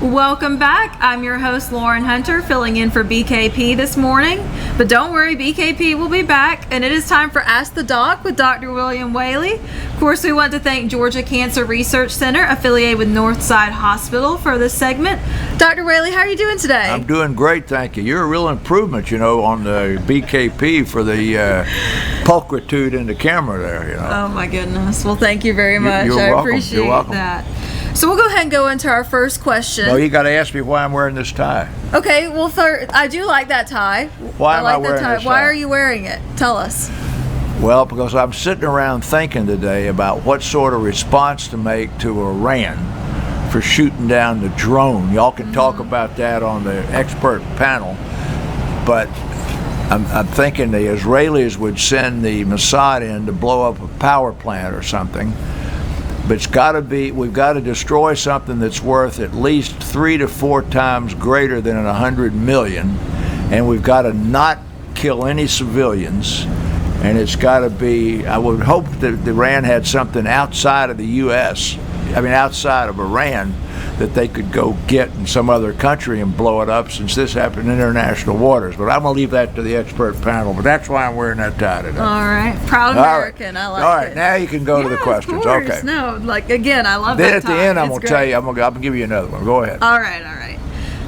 Welcome back. I'm your host, Lauren Hunter, filling in for BKP this morning. But don't worry, BKP will be back, and it is time for Ask the Doc with Dr. William Whaley. Of course, we want to thank Georgia Cancer Research Center, affiliated with Northside Hospital, for this segment. Dr. Whaley, how are you doing today? I'm doing great, thank you. You're a real improvement, on the BKP for the pulchritude in the camera there, Oh, my goodness. Well, thank you very much. You're I welcome. appreciate You're welcome. that. So we'll go ahead and go into our first question. No, you got to ask me why I'm wearing this tie. Okay, well, I do like that tie. Why am I wearing this tie? Why are you wearing it? Tell us. Well, because I'm sitting around thinking today about what sort of response to make to Iran for shooting down the drone. Y'all can talk about that on the expert panel, but I'm thinking the Israelis would send the Mossad in to blow up a power plant or something. But we've got to destroy something that's worth at least 3 to 4 times greater than 100 million, and we've got to not kill any civilians, and it's got to be, I would hope that Iran had something outside of the U.S., outside of Iran, that they could go get in some other country and blow it up, since this happened in international waters. But I'm going to leave that to the expert panel, but that's why I'm wearing that tie today. All right. Proud American. I like it. All right, now you can go to the questions. Of course. Okay. No, again, I love then that at the tie. end, I'm going to tell you, I'm going to give you another one. Go ahead. All right.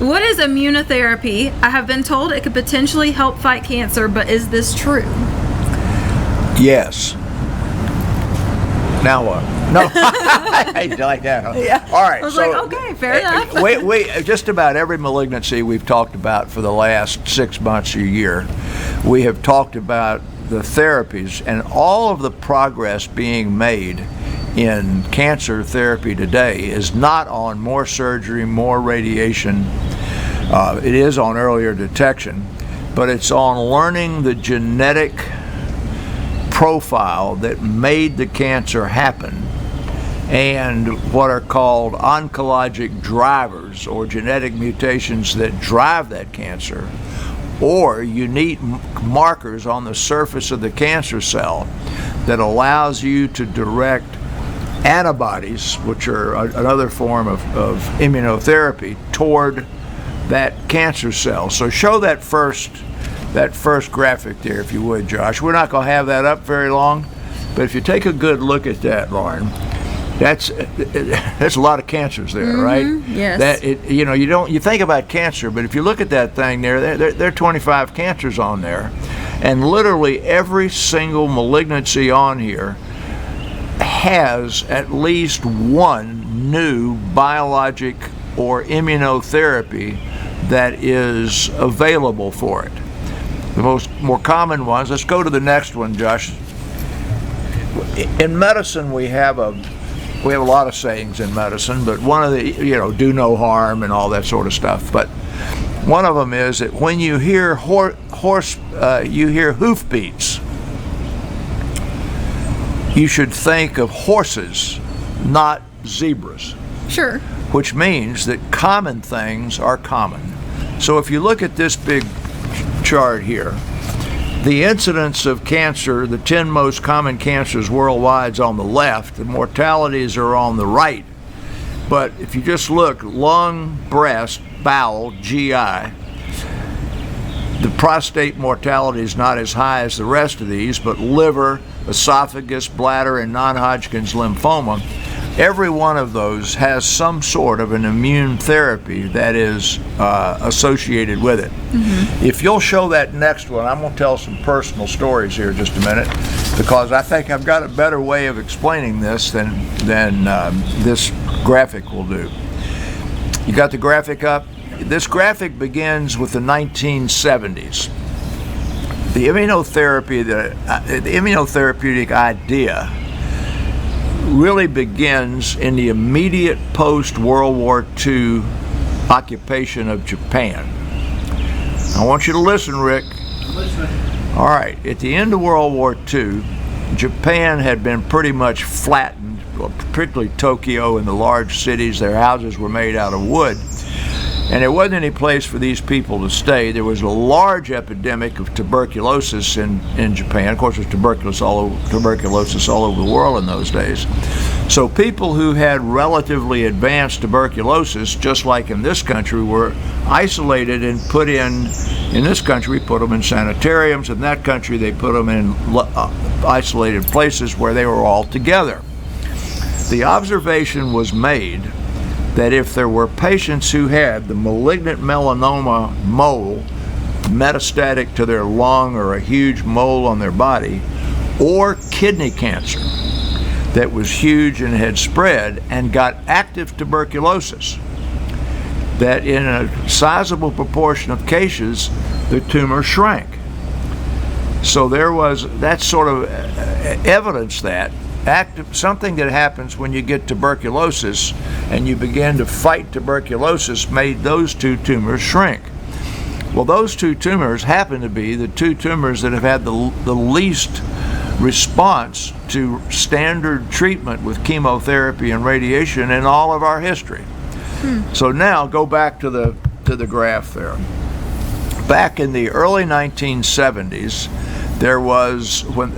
What is immunotherapy? I have been told it could potentially help fight cancer, but is this true? Yes. Now what? No. Hey, you like that, huh? Yeah. All right. I was okay, fair enough. we just about every malignancy we've talked about for the last 6 months or a year, we have talked about the therapies and all of the progress being made in cancer therapy today is not on more surgery, more radiation. It is on earlier detection, but it's on learning the genetic profile that made the cancer happen, and what are called oncologic drivers, or genetic mutations that drive that cancer, or unique markers on the surface of the cancer cell that allows you to direct antibodies, which are another form of immunotherapy, toward that cancer cell. So show that first graphic there, if you would, Josh. We're not going to have that up very long, but if you take a good look at that, Lauren, that's a lot of cancers there, right? Yes. You think about cancer, but if you look at that thing there are 25 cancers on there, and literally every single malignancy on here has at least one new biologic or immunotherapy that is available for it. The more common ones, let's go to the next one, Josh. In medicine, we have a lot of sayings in medicine, but one of the, do no harm and all that sort of stuff. But one of them is that when you hear you hear hoofbeats, you should think of horses, not zebras. Sure. Which means that common things are common. So if you look at this big chart here, the incidence of cancer, the 10 most common cancers worldwide, is on the left. The mortalities are on the right. But if you just look, lung, breast, bowel, GI, the prostate mortality is not as high as the rest of these, but liver, esophagus, bladder, and non-Hodgkin's lymphoma, every one of those has some sort of an immune therapy that is associated with it. Mm-hmm. If you'll show that next one, I'm going to tell some personal stories here in just a minute, because I think I've got a better way of explaining this than this graphic will do. You got the graphic up? This graphic begins with the 1970s. The immunotherapeutic idea really begins in the immediate post-World War II occupation of Japan. I want you to listen, Rick. All right, at the end of World War II, Japan had been pretty much flattened, particularly Tokyo and the large cities. Their houses were made out of wood. And there wasn't any place for these people to stay. There was a large epidemic of tuberculosis in Japan. Of course, there's tuberculosis all over the world in those days. So people who had relatively advanced tuberculosis, just like in this country, were isolated and put in this country, we put them in sanitariums. In that country, they put them in isolated places where they were all together. The observation was made that if there were patients who had the malignant melanoma mole metastatic to their lung or a huge mole on their body, or kidney cancer that was huge and had spread and got active tuberculosis, that in a sizable proportion of cases, the tumor shrank. So there was that sort of evidence that something that happens when you get tuberculosis and you begin to fight tuberculosis made those two tumors shrink. Well, those two tumors happen to be the two tumors that have had the least response to standard treatment with chemotherapy and radiation in all of our history. So now go back to the graph there. Back in the early 1970s, there was when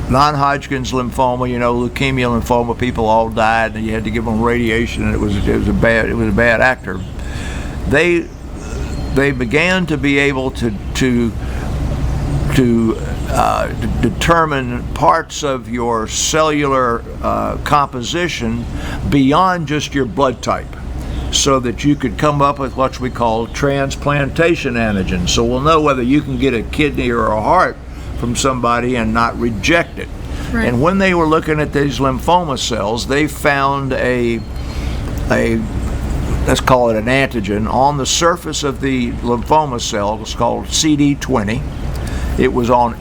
non-Hodgkin's lymphoma, leukemia lymphoma, people all died, and you had to give them radiation, and it was a bad actor. They began to be able to determine parts of your cellular composition beyond just your blood type, so that you could come up with what we call transplantation antigens. So we'll know whether you can get a kidney or a heart from somebody and not reject it. Right. And when they were looking at these lymphoma cells, they found a let's call it an antigen on the surface of the lymphoma cell. It's called CD20. It was on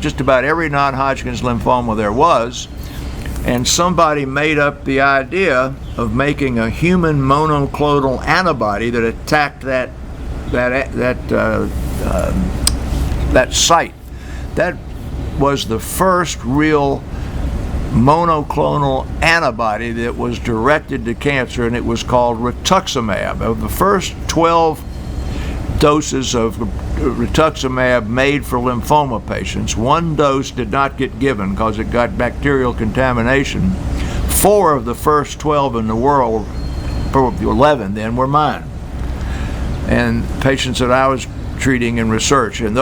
just about every non-Hodgkin's lymphoma there was, and somebody made up the idea of making a human monoclonal antibody that attacked that site. That was the first real monoclonal antibody that was directed to cancer, and it was called rituximab. Of the first 12 doses of rituximab made for lymphoma patients, one dose did not get given because it got bacterial contamination. 4 of the first 12 in the world, probably 11 then, were mine, and patients that I was treating in research. And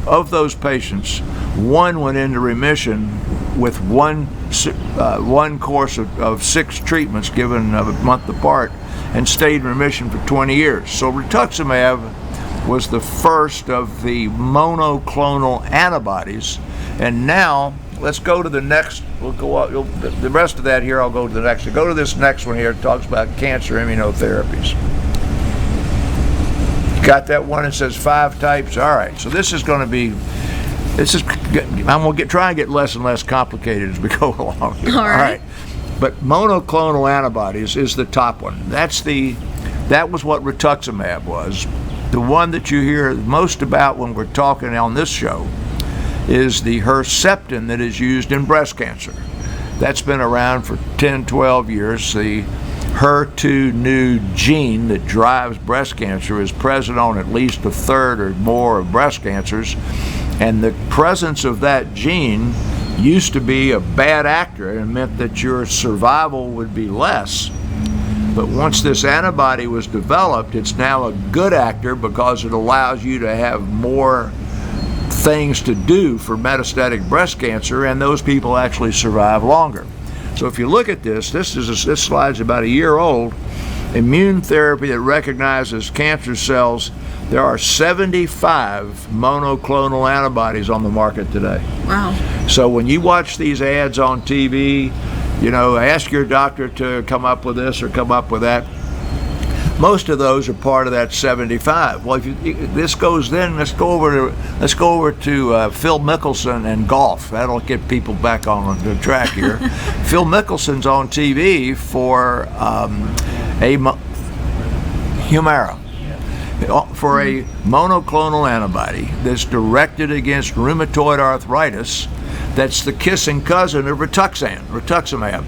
of those patients, 1 went into remission with one course of 6 treatments given a month apart, and stayed in remission for 20 years. So rituximab was the first of the monoclonal antibodies. And now let's go to the next. We'll go the rest of that here. I'll go to the next. Go to this next one here. It talks about cancer immunotherapies. Got that one? It says 5 types. All right. So this is going to be. I'm going to try and get less and less complicated as we go along here. All right. But monoclonal antibodies is the top one. That was what rituximab was. The one that you hear most about when we're talking on this show is the Herceptin that is used in breast cancer. That's been around for 10, 12 years. The HER2 gene that drives breast cancer is present on at least a third or more of breast cancers. And the presence of that gene used to be a bad actor and meant that your survival would be less. But once this antibody was developed, it's now a good actor because it allows you to have more things to do for metastatic breast cancer, and those people actually survive longer. So if you look at this slide's about a year old. Immune therapy that recognizes cancer cells. There are 75 monoclonal antibodies on the market today. Wow. So when you watch these ads on TV, ask your doctor to come up with this or come up with that. Most of those are part of that 75. Well, let's go over to Phil Mickelson and golf. That'll get people back on the track here. Phil Mickelson's on TV for Humira, for a monoclonal antibody that's directed against rheumatoid arthritis. That's the kissing cousin of rituximab.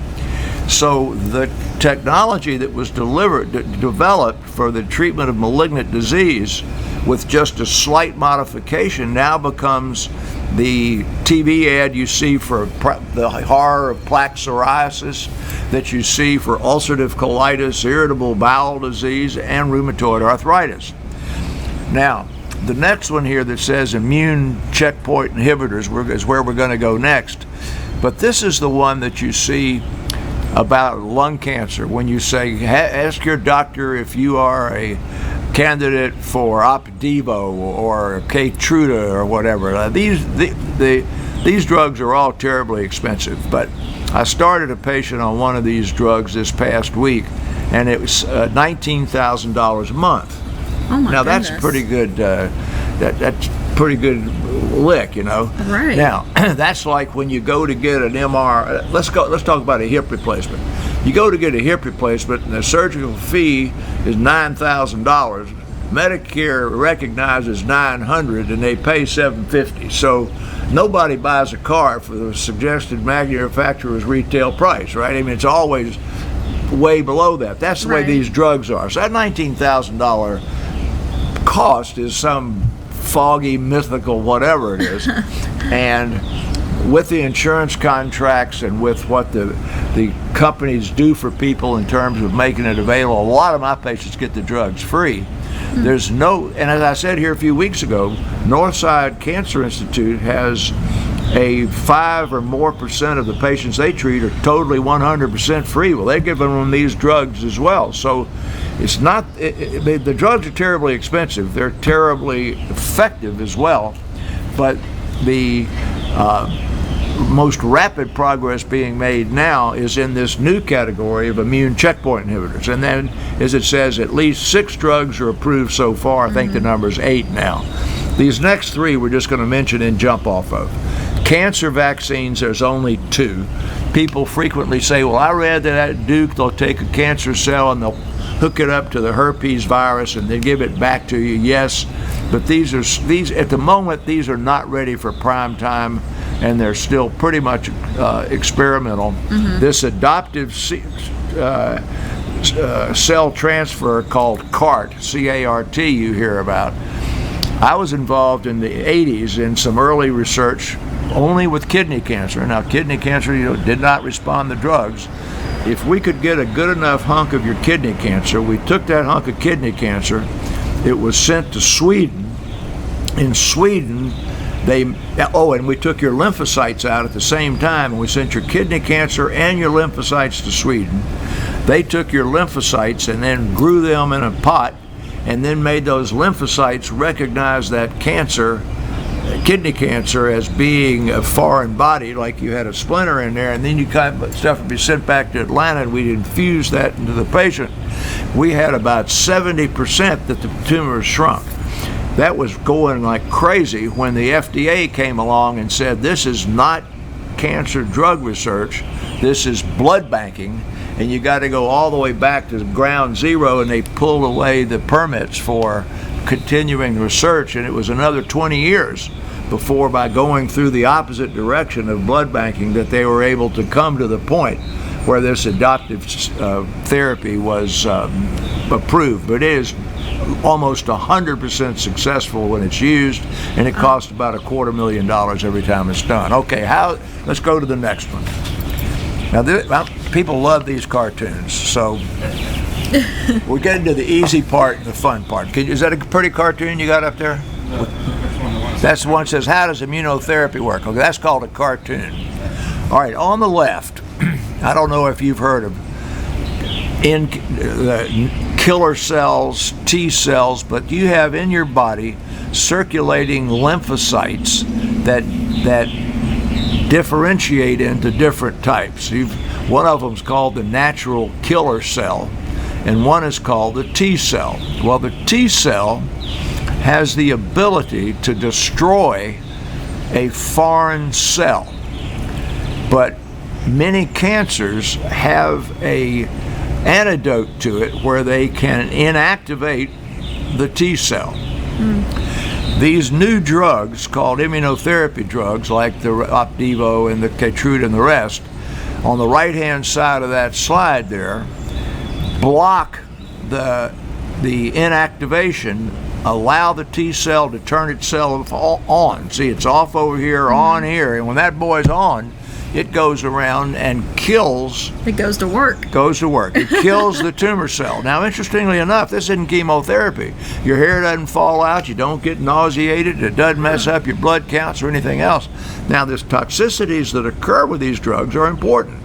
So the technology that was developed for the treatment of malignant disease with just a slight modification now becomes the TV ad you see for the horror of plaque psoriasis, that you see for ulcerative colitis, irritable bowel disease, and rheumatoid arthritis. Now, the next one here that says immune checkpoint inhibitors is where we're going to go next. But this is the one that you see about lung cancer when you say, ask your doctor if you are a candidate for Opdivo or Keytruda or whatever. These drugs are all terribly expensive, but I started a patient on one of these drugs this past week, and it was $19,000 a month. Oh my now goodness. That's pretty good. That's pretty good lick, you know. Right. Now that's like when you go to get an MR. Let's talk about a hip replacement. You go to get a hip replacement, and the surgical fee is $9,000. Medicare recognizes $900, and they pay $750. So nobody buys a car for the suggested manufacturer's retail price, right? I mean, it's always way below that. That's the way these drugs are. So that $19,000 cost is some foggy, mythical, whatever it is. And with the insurance contracts and with what the companies do for people in terms of making it available, a lot of my patients get the drugs free. There's no, and as I said here a few weeks ago, Northside Cancer Institute has a 5 or more % of the patients they treat are totally 100% free. Well, they're giving them these drugs as well. So it's not, the drugs are terribly expensive. They're terribly effective as well. But the most rapid progress being made now is in this new category of immune checkpoint inhibitors. And then, as it says, at least 6 drugs are approved so far. I think the number's 8 now. These next 3 we're just going to mention and jump off of. Cancer vaccines, there's only 2. People frequently say, well, I read that at Duke they'll take a cancer cell and they'll hook it up to the herpes virus and then give it back to you. Yes, but these at the moment, these are not ready for prime time, and they're still pretty much experimental. This adoptive cell transfer called CART, C-A-R-T, you hear about. I was involved in the 80s in some early research only with kidney cancer. Now, kidney cancer did not respond to drugs. If we could get a good enough hunk of your kidney cancer, we took that hunk of kidney cancer, it was sent to Sweden. In Sweden, and we took your lymphocytes out at the same time, and we sent your kidney cancer and your lymphocytes to Sweden. They took your lymphocytes and then grew them in a pot, and then made those lymphocytes recognize that cancer, kidney cancer, as being a foreign body, like you had a splinter in there, and then stuff would be sent back to Atlanta, and we'd infuse that into the patient. We had about 70% that the tumors shrunk. That was going like crazy when the FDA came along and said, this is not cancer drug research, this is blood banking, and you got to go all the way back to ground zero, and they pulled away the permits for continuing research, and it was another 20 years before, by going through the opposite direction of blood banking, that they were able to come to the point where this adoptive therapy was approved. But it is almost 100% successful when it's used, and it costs about $250,000 every time it's done. Okay, let's go to the next one. Now, people love these cartoons, so we're getting to the easy part and the fun part. Is that a pretty cartoon you got up there? No, that's the one that says, how does immunotherapy work? Okay, that's called a cartoon. All right, on the left, I don't know if you've heard of killer cells, T cells, but you have in your body circulating lymphocytes that differentiate into different types. One of them is called the natural killer cell, and one is called the T cell. Well, the T cell has the ability to destroy a foreign cell, but many cancers have a antidote to it where they can inactivate the T cell. These new drugs called immunotherapy drugs, like the Opdivo and the Keytruda and the rest, on the right-hand side of that slide there, block the inactivation, allow the T cell to turn itself on. See, it's off over here, on here, and when that boy's on, it goes around and kills. It goes to work. Goes to work. It kills the tumor cell. Now, interestingly enough, this isn't chemotherapy. Your hair doesn't fall out. You don't get nauseated. It doesn't mess up your blood counts or anything else. Now, the toxicities that occur with these drugs are important,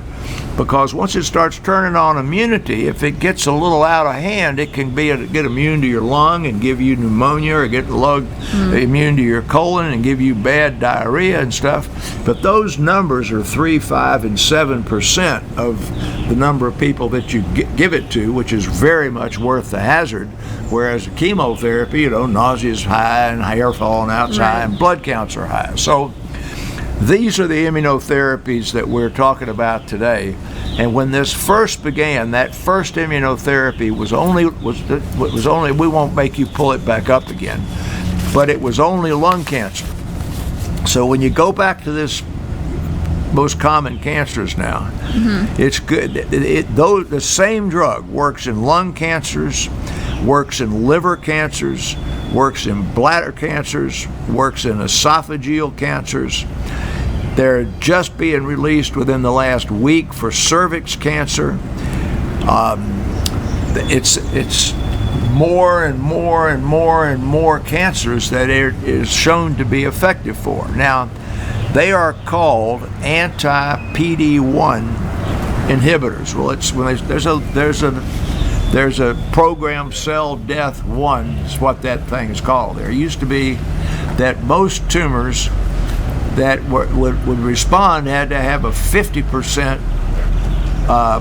because once it starts turning on immunity, if it gets a little out of hand, it can get immune to your lung and give you pneumonia, or get immune to your colon and give you bad diarrhea and stuff. But those numbers are 3, 5, and 7% of the number of people that you give it to, which is very much worth the hazard. Whereas the chemotherapy, nausea is high and hair falling out's high and blood counts are high. So these are the immunotherapies that we're talking about today. And when this first began, that first immunotherapy was only, we won't make you pull it back up again, but it was only lung cancer. So when you go back to this most common cancers now, it's good. The same drug works in lung cancers, works in liver cancers, works in bladder cancers, works in esophageal cancers. They're just being released within the last week for cervix cancer. It's more and more and more and more cancers that it is shown to be effective for. Now, they are called anti-PD-1 inhibitors. Well, it's when there's a programmed cell death 1 is what that thing is called. There used to be that most tumors that would respond had to have a 50%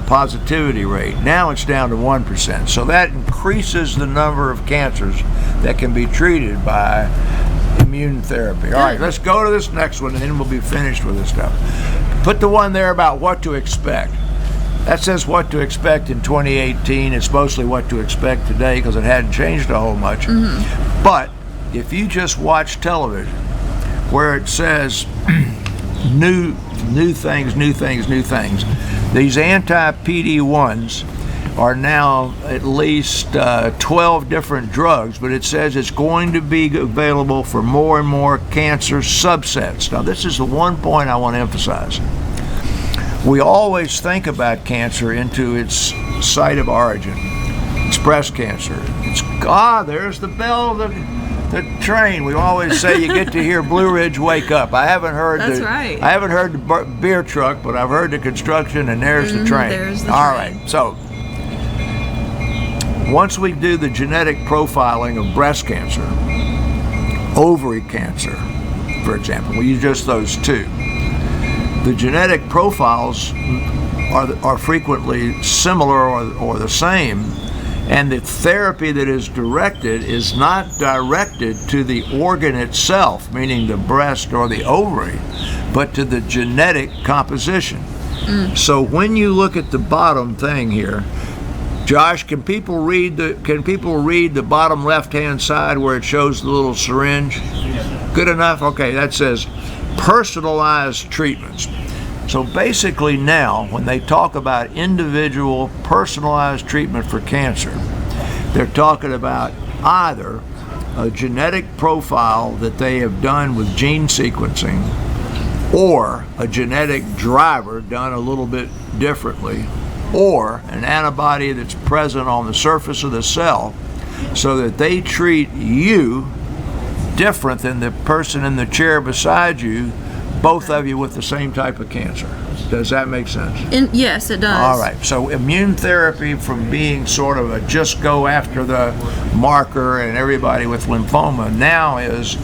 positivity rate. Now it's down to 1%. So that increases the number of cancers that can be treated by immune therapy. All right, let's go to this next one, and then we'll be finished with this stuff. Put the one there about what to expect. That says what to expect in 2018. It's mostly what to expect today because it hadn't changed a whole much. But if you just watch television, where it says new things, these anti-PD-1s are now at least 12 different drugs, but it says it's going to be available for more and more cancer subsets. Now, this is the one point I want to emphasize. We always think about cancer into its site of origin. It's breast cancer. There's the bell of the train. We always say you get to hear Blue Ridge wake up. I haven't heard That's right. I haven't heard the beer truck, but I've heard the construction, and there's the train. There's the All train. right. So once we do the genetic profiling of breast cancer, ovary cancer, for example, we use just those two. The genetic profiles are frequently similar or the same, and the therapy that is directed is not directed to the organ itself, meaning the breast or the ovary, but to the genetic composition. So when you look at the bottom thing here, Josh, can people read the bottom left-hand side where it shows the little syringe? Good enough? Okay, that says personalized treatments. So basically now, when they talk about individual personalized treatment for cancer, they're talking about either a genetic profile that they have done with gene sequencing, or a genetic driver done a little bit differently, or an antibody that's present on the surface of the cell so that they treat you different than the person in the chair beside you, both of you with the same type of cancer. Does that make sense? Yes, it does. All right. So immune therapy, from being sort of a just go after the marker and everybody with lymphoma, now is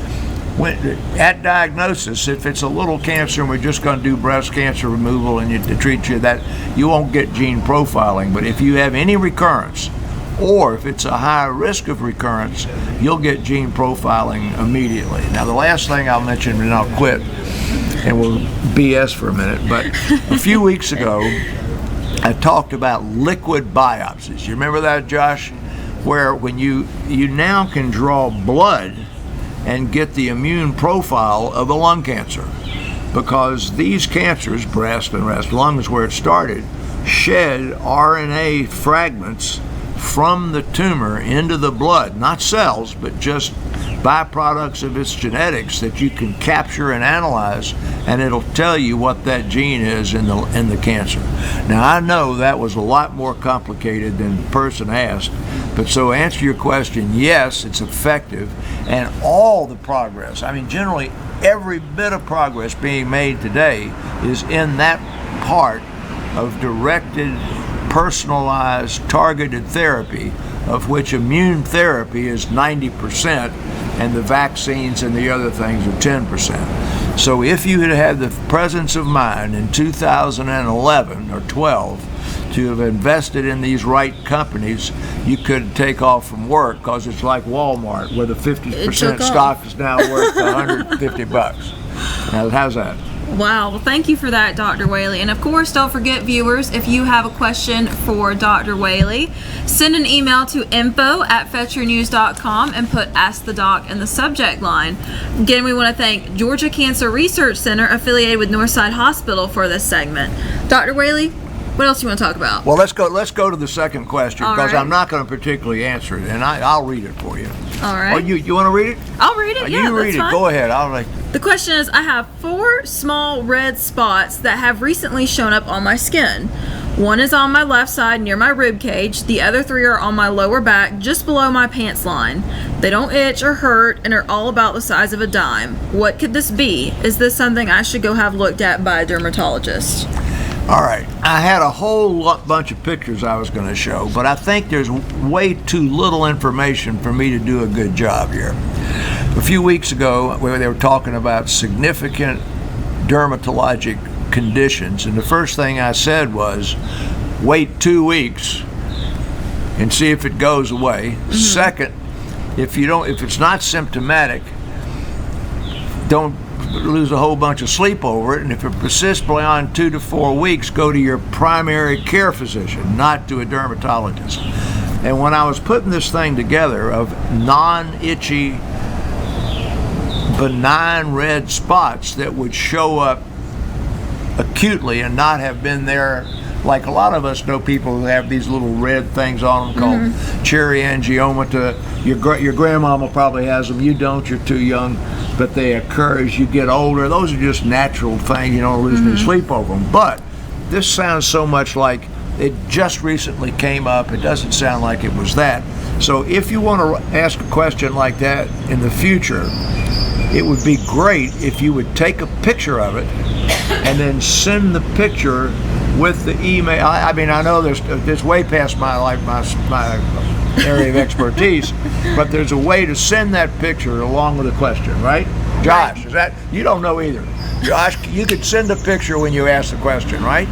at diagnosis, if it's a little cancer and we're just going to do breast cancer removal and to treat you, that you won't get gene profiling. But if you have any recurrence, or if it's a high risk of recurrence, you'll get gene profiling immediately. Now, the last thing I'll mention, and I'll quit, and we'll BS for a minute, but a few weeks ago, I talked about liquid biopsies. You remember that, Josh? Where when you now can draw blood and get the immune profile of a lung cancer. because these cancers, breast and lung is where it started, shed RNA fragments from the tumor into the blood, not cells, but just byproducts of its genetics that you can capture and analyze, and it'll tell you what that gene is in the cancer. Now, I know that was a lot more complicated than the person asked, but so answer your question, yes, it's effective, and all the progress, I mean, generally every bit of progress being made today is in that part of directed, personalized, targeted therapy, of which immune therapy is 90%, and the vaccines and the other things are 10%. So if you had had the presence of mind in 2011 or 12 to have invested in these right companies, you could take off from work, because it's like Walmart, where the 50% stock is now worth $150. Now, how's that? Wow. Well, thank you for that, Dr. Whaley. And of course, don't forget, viewers, if you have a question for Dr. Whaley, send an email to info@fetchernews.com and put Ask the Doc in the subject line. Again, we want to thank Georgia Cancer Research Center, affiliated with Northside Hospital, for this segment. Dr. Whaley, what else do you want to talk about? Well, let's go to the second question, because right. I'm not going to particularly answer it, and I'll read it for you. All right. Oh, you want to read it? I'll read it. You read it. Fine. Go ahead. The question is, I have 4 small red spots that have recently shown up on my skin. One is on my left side near my rib cage. The other 3 are on my lower back just below my pants line. They don't itch or hurt and are all about the size of a dime. What could this be? Is this something I should go have looked at by a dermatologist? All right. I had a whole bunch of pictures I was going to show, but I think there's way too little information for me to do a good job here. A few weeks ago, where they were talking about significant dermatologic conditions, and the first thing I said was, wait 2 weeks and see if it goes away. Mm-hmm. Second, if it's not symptomatic, don't lose a whole bunch of sleep over it, and if it persists beyond 2 to 4 weeks, go to your primary care physician, not to a dermatologist. And when I was putting this thing together of non-itchy, benign red spots that would show up acutely and not have been there, like a lot of us know people who have these little red things on them called cherry angioma. Your grandmama probably has them. You don't. You're too young, but they occur as you get older. Those are just natural things. You don't lose any sleep over them. But this sounds so much like it just recently came up. It doesn't sound like it was that. So if you want to ask a question like that in the future, it would be great if you would take a picture of it and then send the picture with the email. I mean, I know there's way past my area of expertise, but there's a way to send that picture along with a question, right? Josh, is that, you don't know either. Josh, you could send a picture when you ask the question, right?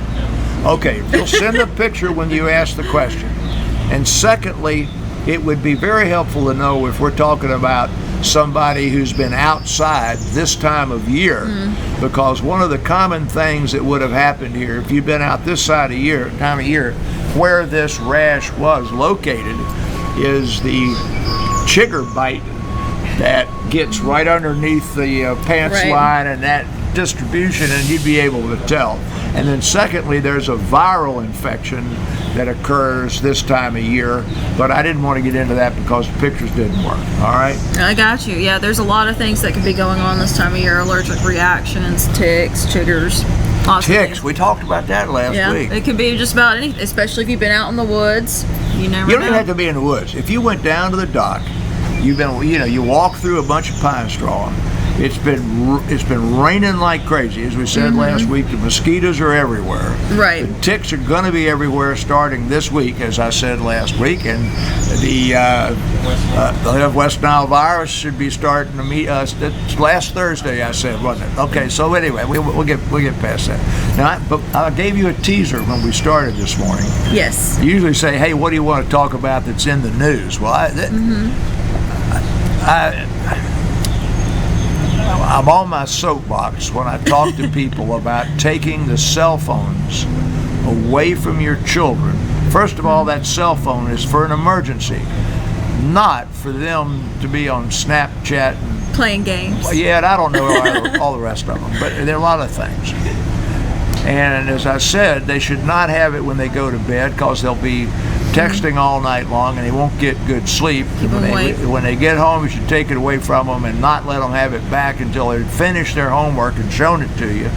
Okay, you'll send a picture when you ask the question. And secondly, it would be very helpful to know if we're talking about somebody who's been outside this time of year, because one of the common things that would have happened here, if you've been out this time of year, where this rash was located, is the chigger bite that gets right underneath the pants line, and that distribution, and you'd be able to tell. And then secondly, there's a viral infection that occurs this time of year, but I didn't want to get into that because the pictures didn't work. All right? I got you. Yeah, there's a lot of things that could be going on this time of year. Allergic reactions, ticks, chiggers. Ticks, we talked about that last week. It could be just about anything, especially if you've been out in the woods. You don't even have to be in the woods. If you went down to the dock, you walk through a bunch of pine straw. It's been raining like crazy, as we said last week. The mosquitoes are everywhere. Right. The ticks are going to be everywhere starting this week, as I said last week, and the West Nile virus should be starting to meet us. Last Thursday, I said, wasn't it? Okay. So anyway, we'll get past that. Now, I gave you a teaser when we started this morning. Yes. I usually say, hey, what do you want to talk about that's in the news? Well, I'm on my soapbox when I talk to people about taking the cell phones away from your children. First of all, that cell phone is for an emergency. not for them to be on Snapchat and Playing games. yeah, and I don't know all the rest of them, but there are a lot of things. And as I said, they should not have it when they go to bed because they'll be texting all night long and they won't get good sleep. When they get home, you should take it away from them and not let them have it back until they've finished their homework and shown it to you.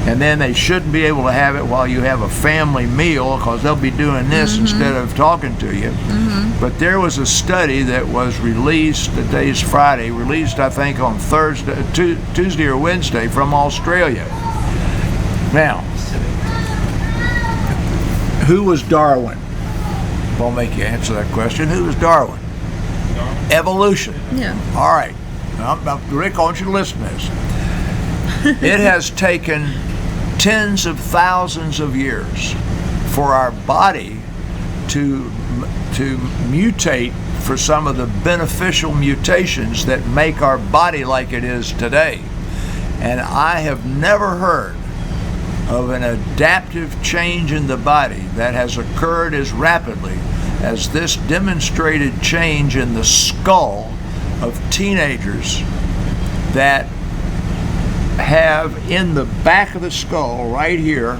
And then they shouldn't be able to have it while you have a family meal because they'll be doing this instead of talking to you. But there was a study that was released, today's Friday, released I think on Tuesday or Wednesday from Australia. Now, who was Darwin? I'll make you answer that question. Who was Darwin? Evolution. Yeah. All right. Now, Rick, I want you to listen to this. It has taken tens of thousands of years for our body to mutate for some of the beneficial mutations that make our body like it is today. And I have never heard of an adaptive change in the body that has occurred as rapidly as this demonstrated change in the skull of teenagers that have in the back of the skull right here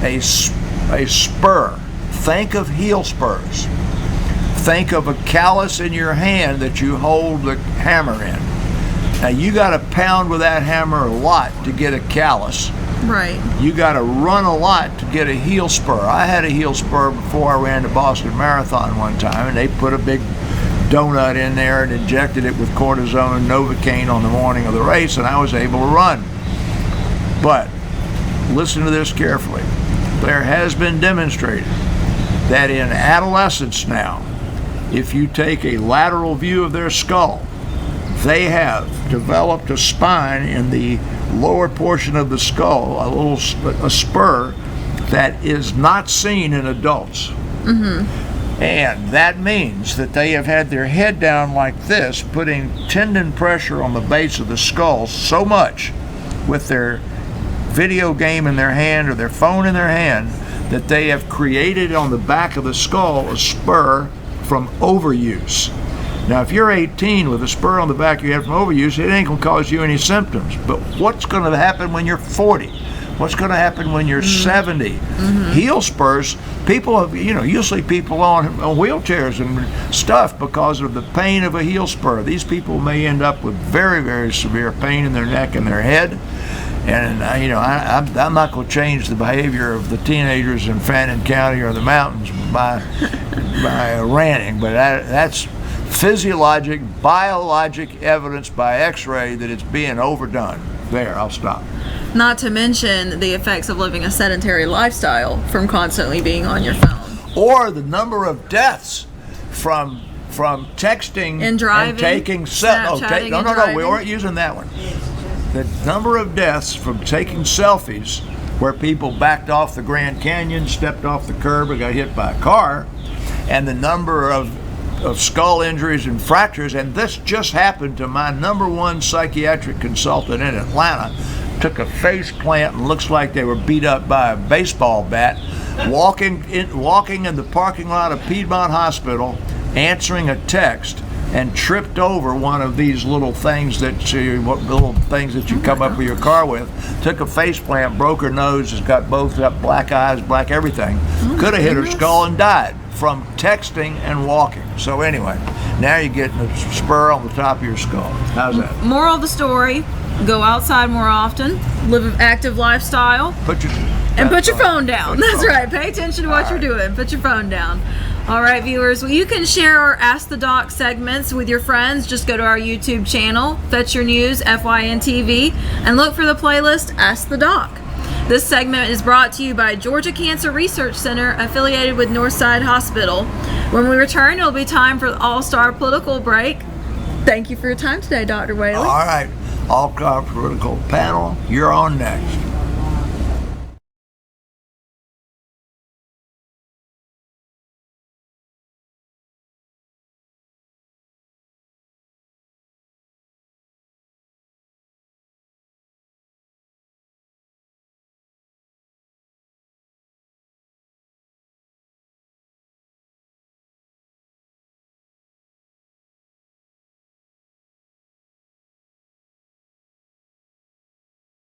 a spur. Think of heel spurs. Think of a callus in your hand that you hold the hammer in. Now you got to pound with that hammer a lot to get a callus. Right. You got to run a lot to get a heel spur. I had a heel spur before I ran the Boston Marathon one time, and they put a big donut in there and injected it with cortisone and Novocaine on the morning of the race, and I was able to run. But listen to this carefully. There has been demonstrated that in adolescents now, if you take a lateral view of their skull, they have developed a spine in the lower portion of the skull, a spur that is not seen in adults. And that means that they have had their head down like this, putting tendon pressure on the base of the skull so much with their video game in their hand or their phone in their hand that they have created on the back of the skull a spur from overuse. Now, if you're 18 with a spur on the back of your head from overuse, it ain't going to cause you any symptoms. But what's going to happen when you're 40? What's going to happen when you're 70? Heel spurs, people have, usually people on wheelchairs and stuff because of the pain of a heel spur. These people may end up with very, very severe pain in their neck and their head. And, I'm not going to change the behavior of the teenagers in Fannin County or the mountains by ranting, but that's physiologic, biologic evidence by X-ray that it's being overdone. There, I'll stop. Not to mention the effects of living a sedentary lifestyle from constantly being on your phone. Or the number of deaths from texting and driving, and taking no, we weren't using that one. The number of deaths from taking selfies where people backed off the Grand Canyon, stepped off the curb and got hit by a car, and the number of skull injuries and fractures, and this just happened to my #1 psychiatric consultant in Atlanta. Took a face plant and looks like they were beat up by a baseball bat, walking in the parking lot of Piedmont Hospital, answering a text, and tripped over one of these little things that you come up with your car with. Took a face plant, broke her nose, has got black eyes, black everything. Could have hit her skull and died from texting and walking. So anyway, now you're getting a spur on the top of your skull. How's that? Moral of the story: go outside more often, live an active lifestyle, put your phone down. That's right. Pay attention to what you're doing. Put your phone down. All right, viewers. Well, you can share our Ask the Doc segments with your friends. Just go to our YouTube channel, Fetch Your News, FYNTV, and look for the playlist Ask the Doc. This segment is brought to you by Georgia Cancer Research Center, affiliated with Northside Hospital. When we return, it'll be time for the All-Star Political Break. Thank you for your time today, Dr. Whaley. All right. All-Star Political Panel, you're on next.